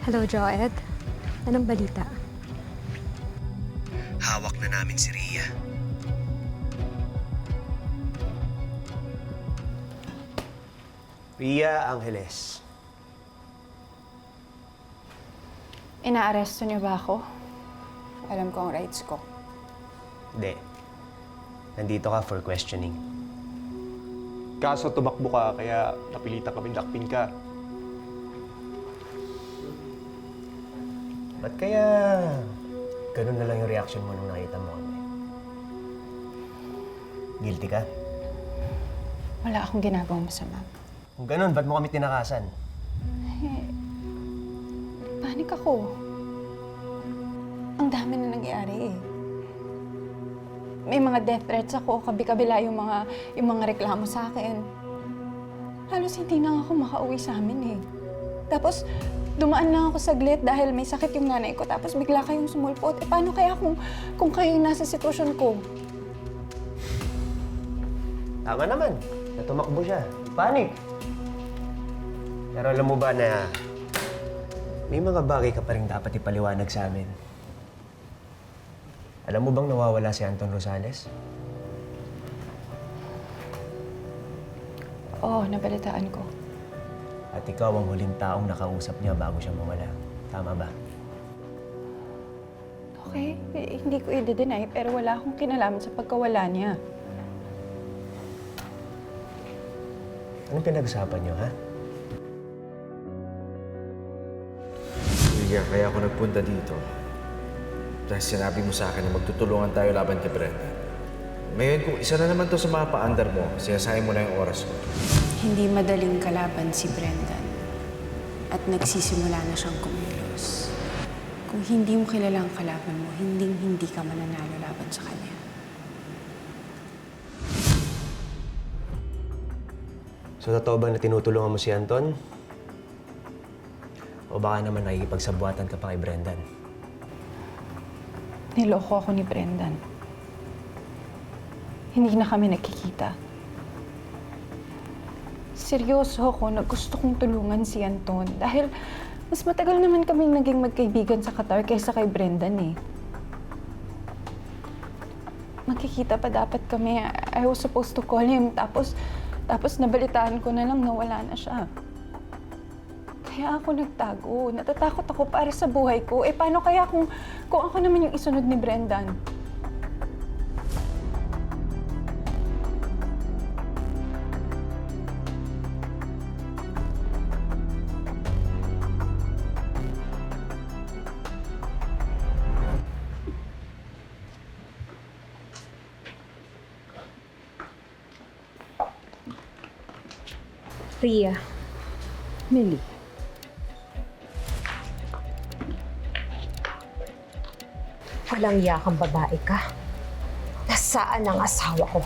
Hello, Joed. Anong balita? Hawak na namin si Rhea. Rhea Angeles. Inaaresto niyo ba ako? Alam ko ang rights ko. Hindi. Nandito ka for questioning. Kaso tumakbo ka, kaya napilitan kami dakpin ka. Ba't kaya ganun na lang yung reaction mo nung nakita mo kami? Guilty ka? Wala akong ginagawang masama. Kung ganun, ba't mo kami tinakasan? Panik ako. Ang dami na nangyari eh. May mga death threats ako, kabi-kabila yung mga reklamo sa akin. Halos hindi na ako makauwi sa amin eh. Tapos, dumaan lang ako saglit dahil may sakit yung nanay ko, tapos bigla kayong sumulpot. Eh, paano kaya kung kayo yung nasa sitwasyon ko? Tama naman. Natumakbo siya. Panic. Pero alam mo ba na may mga bagay ka pa rin dapat ipaliwanag sa amin? Alam mo bang nawawala si Anton Rosales? Oo, nabalitaan ko. At ikaw ang huling taong nakausap niya bago siya mawala. Tama ba? Okay, hindi ko i-deny, pero wala akong kinalaman sa pagkawala niya. Anong pinag-usapan niyo, ha? Liga, kaya ako nagpunta dito. Dahil sinabi mo sa akin na magtutulungan tayo laban kay Brenda. Ngayon, kung isa na naman to sa mga paandar mo, sinasayang mo na yung oras ko. Hindi madaling kalaban si Brendan at nagsisimula na siyang kumilos. Kung hindi mo kilala ang kalaban mo, hindi ka mananalo laban sa kanya. So, totoo ba na tinutulungan mo si Anton? O baka naman nakikipagsabuatan ka pa kay Brendan? Niloko ako ni Brendan. Hindi na kami nagkikita. Seryoso ako na gusto kong tulungan si Anton dahil mas matagal naman kaming naging magkaibigan sa Qatar kaysa kay Brendan eh. Magkikita pa dapat kami. I was supposed to call him tapos nabalitaan ko na lang na wala na siya. Kaya ako nagtago. Natatakot ako para sa buhay ko. Eh, paano kaya kung ako naman yung isunod ni Brendan? Rhea. Millie. Walang yakang babae ka. Nasaan ang asawa ko?